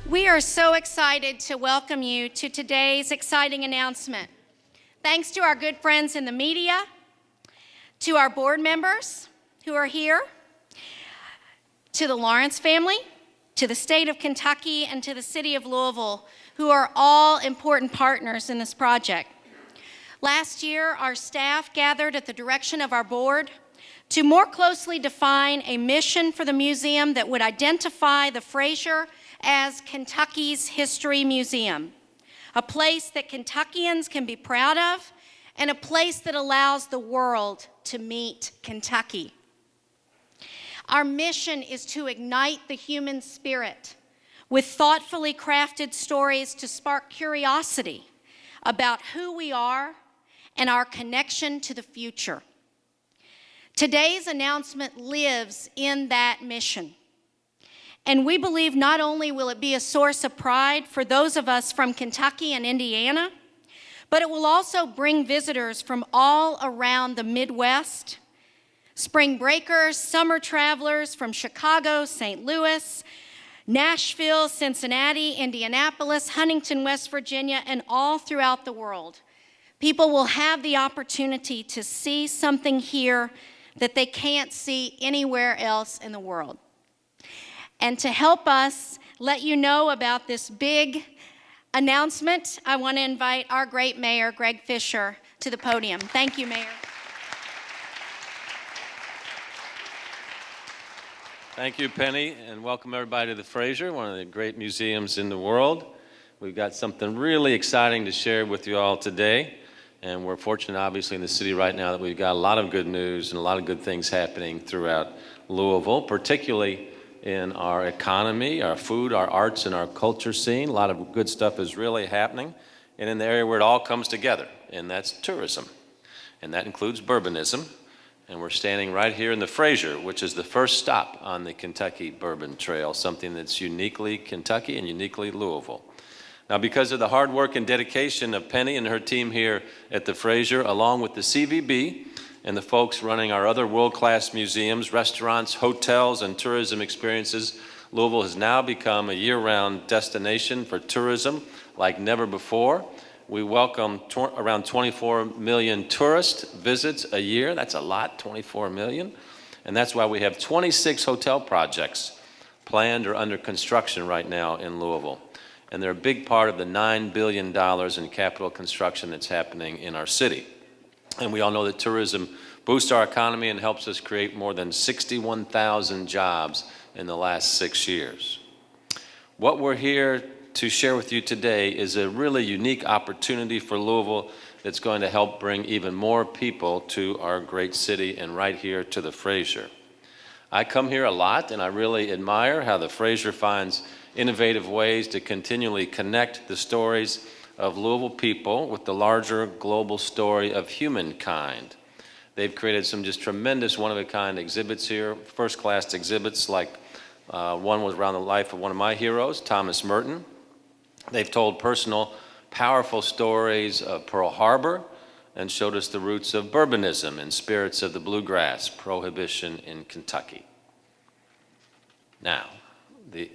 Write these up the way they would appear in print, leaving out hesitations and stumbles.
We are so excited to welcome you to today's exciting announcement. Thanks to our good friends in the media, to our board members who are here, to the Lawrence family, to the state of Kentucky, and to the city of Louisville, who are all important partners in this project. Last year, our staff gathered at the direction of our board to more closely define a mission for the museum that would identify the Frazier as Kentucky's history museum, a place that Kentuckians can be proud of, and a place that allows the world to meet Kentucky. Our mission is to ignite the human spirit with thoughtfully crafted stories to spark curiosity about who we are and our connection to the future. Today's announcement lives in that mission. And we believe not only will it be a source of pride for those of us from Kentucky and Indiana, but it will also bring visitors from all around the Midwest, spring breakers, summer travelers from Chicago, St. Louis, Nashville, Cincinnati, Indianapolis, Huntington, West Virginia, and all throughout the world. People will have the opportunity to see something here that they can't see anywhere else in the world. And to help us let you know about this big announcement, I want to invite our great mayor, Greg Fisher, to the podium. Thank you, Mayor. Thank you, Penny, and welcome everybody to the Frazier, one of the great museums in the world. We've got something really exciting to share with you all today, and we're fortunate, obviously, in the city right now that we've got a lot of good news and a lot of good things happening throughout Louisville, particularly in our economy, our food, our arts, and our culture scene. A lot of good stuff is really happening, and in the area where it all comes together, and that's tourism, and that includes bourbonism. And we're standing right here in the Frazier, which is the first stop on the Kentucky Bourbon Trail, something that's uniquely Kentucky and uniquely Louisville. Now, because of the hard work and dedication of Penny and her team here at the Frazier, along with the CVB and the folks running our other world-class museums, restaurants, hotels, and tourism experiences, Louisville has now become a year-round destination for tourism like never before. We welcome around 24 million tourist visits a year. That's a lot, 24 million. And that's why we have 26 hotel projects planned or under construction right now in Louisville. And they're a big part of the $9 billion in capital construction that's happening in our city. And we all know that tourism boosts our economy and helps us create more than 61,000 jobs in the last 6 years. What we're here to share with you today is a really unique opportunity for Louisville that's going to help bring even more people to our great city and right here to the Frazier. I come here a lot, and I really admire how the Frazier finds innovative ways to continually connect the stories of Louisville people with the larger global story of humankind. They've created some just tremendous one-of-a-kind exhibits here, first-class exhibits like one was around the life of one of my heroes, Thomas Merton. They've told personal, powerful stories of Pearl Harbor and showed us the roots of bourbonism and spirits of the bluegrass, prohibition in Kentucky. Now, the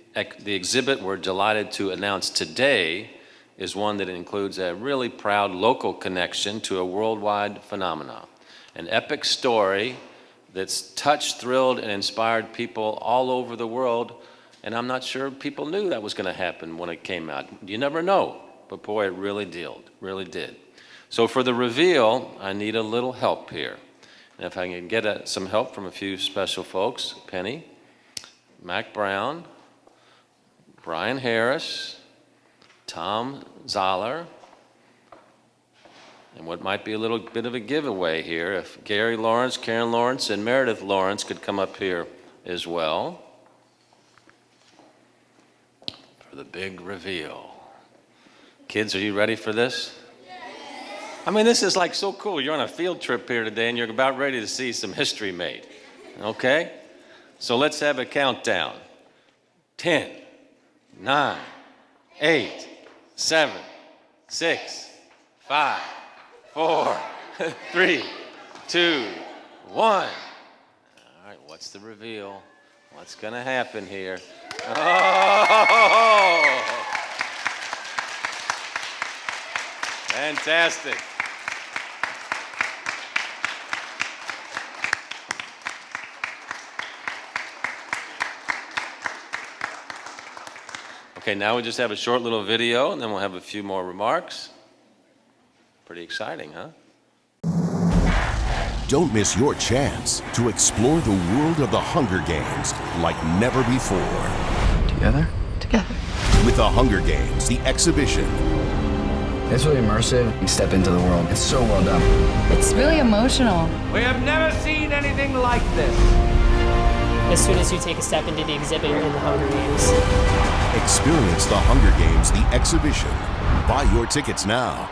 exhibit we're delighted to announce today is one that includes a really proud local connection to a worldwide phenomenon, an epic story that's touched, thrilled, and inspired people all over the world. And I'm not sure people knew that was going to happen when it came out. You never know, but boy, it really did. So for the reveal, I need a little help here. And if I can get some help from a few special folks, Penny, Mac Brown, Bryan Harris, Tom Zoller, and what might be a little bit of a giveaway here, if Gary Lawrence, Karen Lawrence, and Meredith Lawrence could come up here as well for the big reveal. Kids, are you ready for this? Yes. I mean, this is like so cool. You're on a field trip here today, and you're about ready to see some history made, okay? So let's have a countdown. 10, 9, 8, 7, 6, 5, 4, 3, 2, 1. All right, what's the reveal? What's going to happen here? Oh! Fantastic. Okay, now we just have a short little video, and then we'll have a few more remarks. Pretty exciting, huh? Don't miss your chance to explore the world of the Hunger Games like never before. Together? Together. With the Hunger Games, the exhibition. It's really immersive. You step into the world. It's so well done. It's really emotional. We have never seen anything like this. As soon as you take a step into the exhibit, you're in the Hunger Games. Experience the Hunger Games, the exhibition. Buy your tickets now.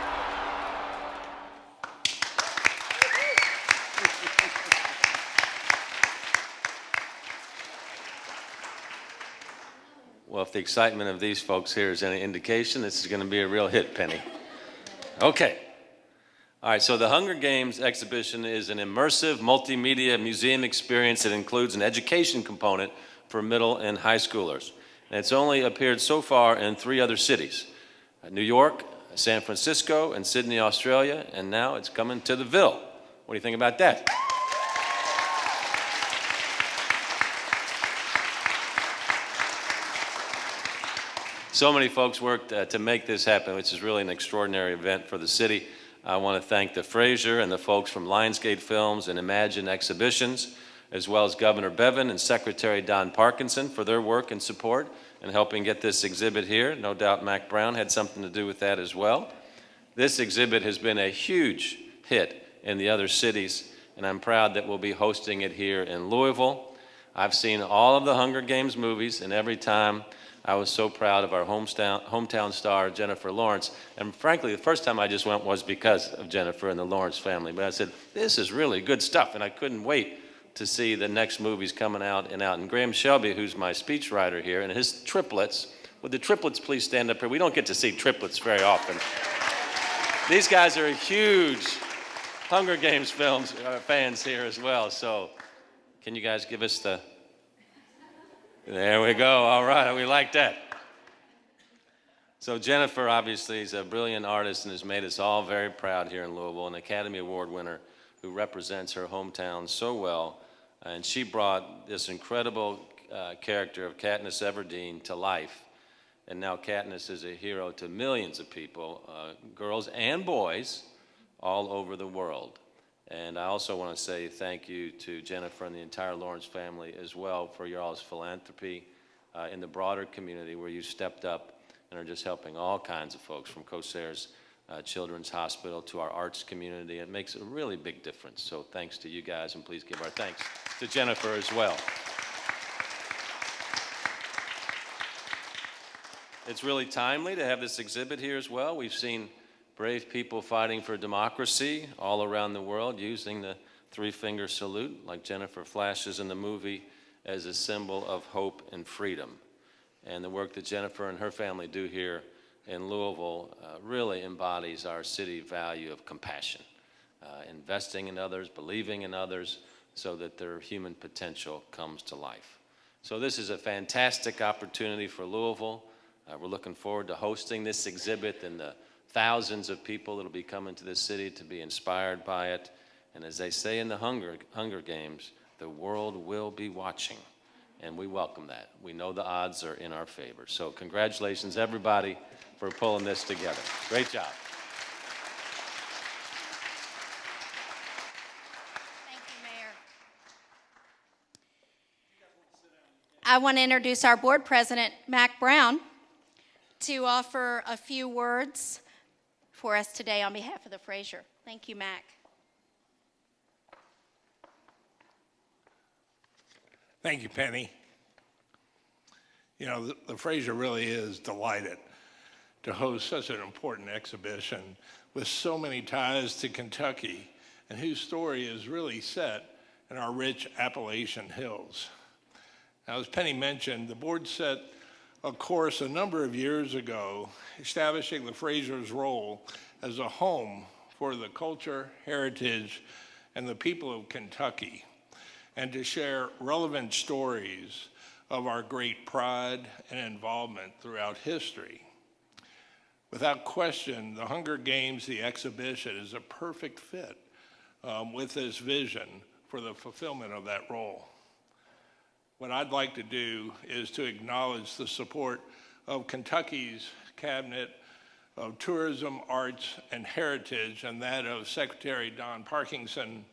Well, if the excitement of these folks here is any indication, this is going to be a real hit, Penny. Okay. All right, so the Hunger Games exhibition is an immersive multimedia museum experience that includes an education component for middle and high schoolers. And it's only appeared so far in 3 other cities, New York, San Francisco, and Sydney, Australia, and now it's coming to the Ville. What do you think about that? So many folks worked to make this happen, which is really an extraordinary event for the city. I want to thank the Frazier and the folks from Lionsgate Films and Imagine Exhibitions, as well as Governor Bevin and Secretary Don Parkinson for their work and support in helping get this exhibit here. No doubt Mac Brown had something to do with that as well. This exhibit has been a huge hit in the other cities, and I'm proud that we'll be hosting it here in Louisville. I've seen all of the Hunger Games movies, and every time I was so proud of our hometown star, Jennifer Lawrence. And frankly, the first time I just went was because of Jennifer and the Lawrence family. But I said, this is really good stuff, and I couldn't wait to see the next movies coming out. And Graham Shelby, who's my speechwriter here, and his triplets. Would the triplets please stand up here? We don't get to see triplets very often. These guys are huge Hunger Games fans here as well. So can you guys give us the... There we go. All right. We like that. So Jennifer, obviously, is a brilliant artist and has made us all very proud here in Louisville, an Academy Award winner who represents her hometown so well. And she brought this incredible character of Katniss Everdeen to life. And now Katniss is a hero to millions of people, girls and boys, all over the world. And I also want to say thank you to Jennifer and the entire Lawrence family as well for your all's philanthropy in the broader community where you stepped up and are just helping all kinds of folks from Cosair's Children's Hospital to our arts community. It makes a really big difference. So thanks to you guys, and please give our thanks to Jennifer as well. It's really timely to have this exhibit here as well. We've seen brave people fighting for democracy all around the world using the 3-finger salute, like Jennifer flashes in the movie, as a symbol of hope and freedom. And the work that Jennifer and her family do here in Louisville really embodies our city value of compassion, investing in others, believing in others, so that their human potential comes to life. So this is a fantastic opportunity for Louisville. We're looking forward to hosting this exhibit and the thousands of people that will be coming to this city to be inspired by it. And as they say in the Hunger Games, the world will be watching. And we welcome that. We know the odds are in our favor. So congratulations, everybody, for pulling this together. Great job. Thank you, Mayor. I want to introduce our board president, Mac Brown, to offer a few words for us today on behalf of the Frazier. Thank you, Mac. Thank you, Penny. You know, the Frazier really is delighted to host such an important exhibition with so many ties to Kentucky and whose story is really set in our rich Appalachian hills. Now, as Penny mentioned, the board set a course a number of years ago, establishing the Frazier's role as a home for the culture, heritage, and the people of Kentucky. and to share relevant stories of our great pride and involvement throughout history. Without question, the Hunger Games, the exhibition, is a perfect fit with this vision for the fulfillment of that role. What I'd like to do is to acknowledge the support of Kentucky's Cabinet of Tourism, Arts, and Heritage, and that of Secretary Don Parkinson,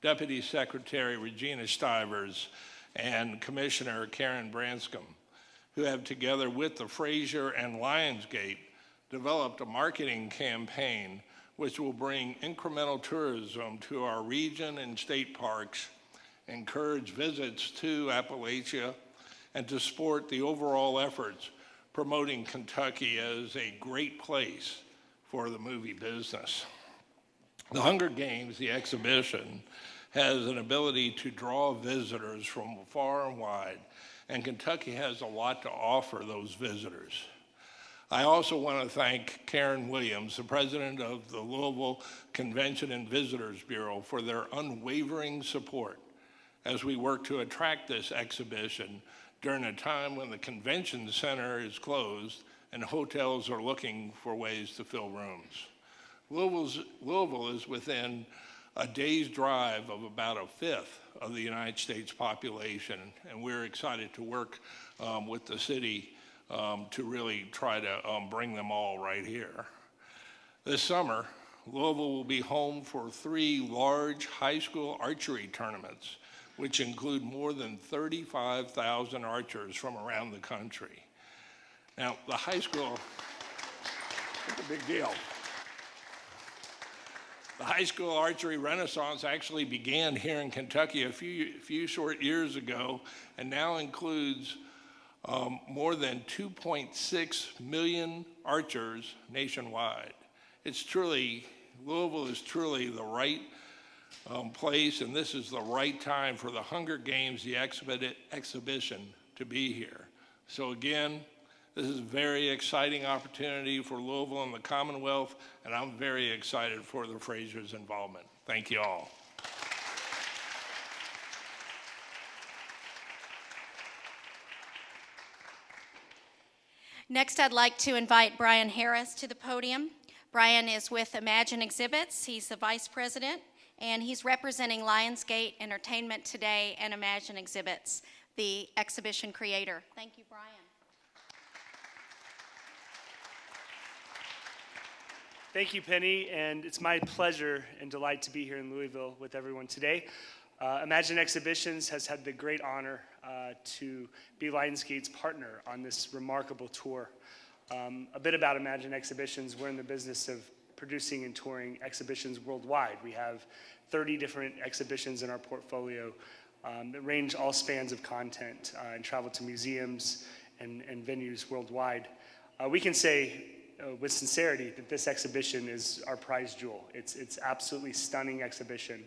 Deputy Secretary Regina Stivers, and Commissioner Karen Branscombe, who have, together with the Frazier and Lionsgate, developed a marketing campaign which will bring incremental tourism to our region and state parks, encourage visits to Appalachia, and to support the overall efforts promoting Kentucky as a great place for the movie business. The Hunger Games, the exhibition, has an ability to draw visitors from far and wide, and Kentucky has a lot to offer those visitors. I also want to thank Karen Williams, the president of the Louisville Convention and Visitors Bureau, for their unwavering support as we work to attract this exhibition during a time when the convention center is closed and hotels are looking for ways to fill rooms. Louisville is within a day's drive of about a fifth of the United States population, and we're excited to work with the city to really try to bring them all right here. This summer, Louisville will be home for 3 large high school archery tournaments, which include more than 35,000 archers from around the country. Now, the high school, it's a big deal. The high school archery renaissance actually began here in Kentucky a few short years ago, and now includes more than 2.6 million archers nationwide. Louisville is truly the right place, and this is the right time for the Hunger Games, the exhibition, to be here. So again, this is a very exciting opportunity for Louisville and the Commonwealth, and I'm very excited for the Frazier's involvement. Thank you all. Next, I'd like to invite Bryan Harris to the podium. Bryan is with Imagine Exhibits. He's the vice president, and he's representing Lionsgate Entertainment today and Imagine Exhibits, the exhibition creator. Thank you, Bryan. Thank you, Penny, and it's my pleasure and delight to be here in Louisville with everyone today. Imagine Exhibitions has had the great honor to be Lionsgate's partner on this remarkable tour. A bit about Imagine Exhibitions: we're in the business of producing and touring exhibitions worldwide. We have 30 different exhibitions in our portfolio that range all spans of content and travel to museums and venues worldwide. We can say with sincerity that this exhibition is our prize jewel. It's absolutely stunning exhibition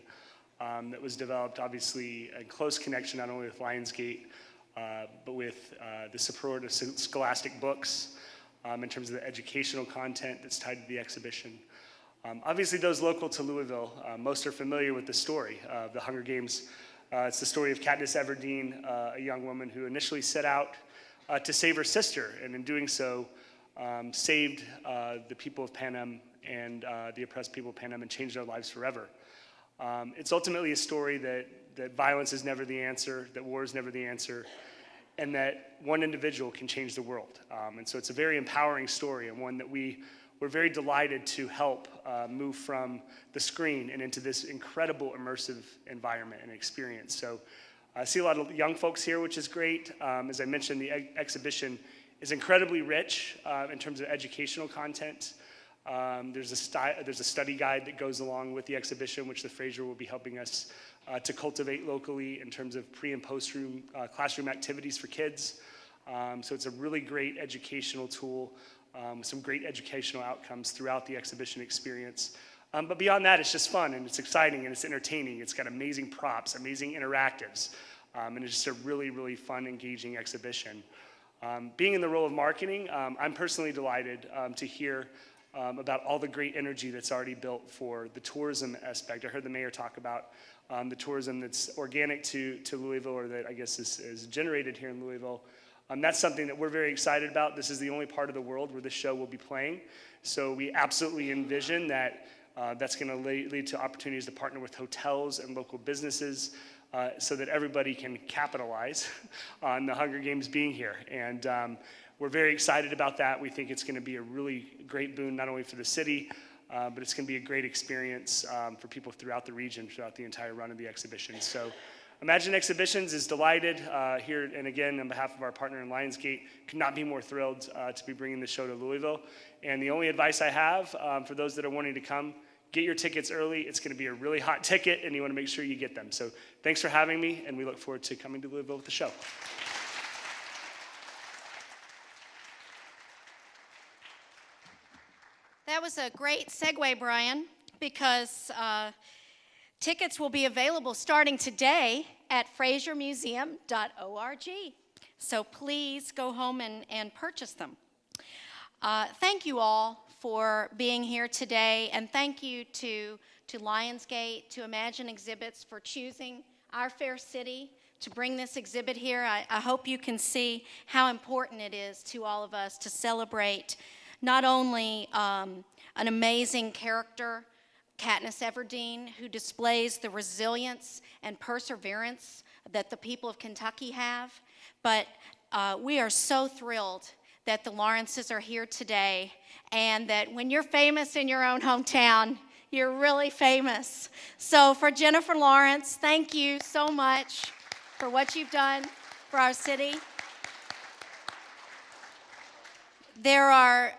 that was developed obviously in close connection not only with Lionsgate but with the support of Scholastic Books in terms of the educational content that's tied to the exhibition. Obviously those local to Louisville, most are familiar with the story of the Hunger Games. It's the story of Katniss Everdeen, a young woman who initially set out to save her sister, and in doing so saved the people of Panem and the oppressed people of Panem and changed their lives forever. It's ultimately a story that violence is never the answer, that war is never the answer, and that one individual can change the world. And so it's a very empowering story, and one that we're very delighted to help move from the screen and into this incredible immersive environment and experience. So I see a lot of young folks here, which is great. As I mentioned, the exhibition is incredibly rich in terms of educational content. There's a study guide that goes along with the exhibition, which the Frazier will be helping us to cultivate locally in terms of pre- and post-room classroom activities for kids. So it's a really great educational tool, some great educational outcomes throughout the exhibition experience. But beyond that, it's just fun, and it's exciting, and it's entertaining. It's got amazing props, amazing interactives, and it's just a really, really fun, engaging exhibition. Being in the role of marketing, I'm personally delighted to hear about all the great energy that's already built for the tourism aspect. I heard the mayor talk about the tourism that's organic to Louisville, or that I guess is generated here in Louisville. That's something that we're very excited about. This is the only part of the world where this show will be playing. So we absolutely envision that that's going to lead to opportunities to partner with hotels and local businesses so that everybody can capitalize on the Hunger Games being here. And we're very excited about that. We think it's going to be a really great boon, not only for the city, but it's going to be a great experience for people throughout the region, throughout the entire run of the exhibition. So Imagine Exhibitions is delighted here, and again, on behalf of our partner in Lionsgate, could not be more thrilled to be bringing the show to Louisville. And the only advice I have for those that are wanting to come, get your tickets early. It's going to be a really hot ticket, and you want to make sure you get them. So thanks for having me, and we look forward to coming to Louisville with the show. That was a great segue, Bryan, because tickets will be available starting today at fraziermuseum.org. So please go home and purchase them. Thank you all for being here today, and thank you to Lionsgate, to Imagine Exhibits for choosing our fair city to bring this exhibit here. I hope you can see how important it is to all of us to celebrate not only an amazing character, Katniss Everdeen, who displays the resilience and perseverance that the people of Kentucky have, but we are so thrilled that the Lawrences are here today, and that when you're famous in your own hometown, you're really famous. So for Jennifer Lawrence, thank you so much for what you've done for our city. There are,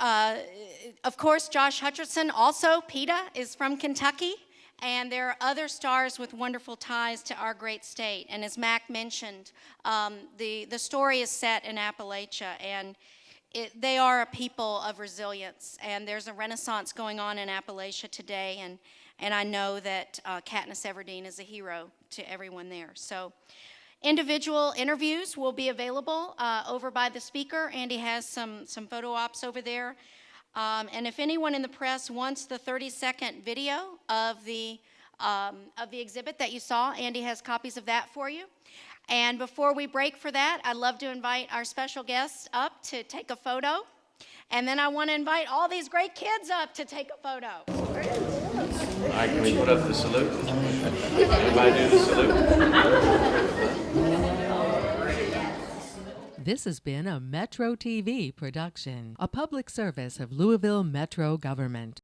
of course, Josh Hutcherson, also PETA, is from Kentucky, and there are other stars with wonderful ties to our great state. And as Mac mentioned, the story is set in Appalachia, and they are a people of resilience, and there's a renaissance going on in Appalachia today, and I know that Katniss Everdeen is a hero to everyone there. So individual interviews will be available over by the speaker. Andy has some photo ops over there. And if anyone in the press wants the 30-second video of the exhibit that you saw, Andy has copies of that for you. And before we break for that, I'd love to invite our special guests up to take a photo. And then I want to invite all these great kids up to take a photo. All right, can we put up the salute? Everybody do the salute. This has been a Metro TV production, a public service of Louisville Metro Government.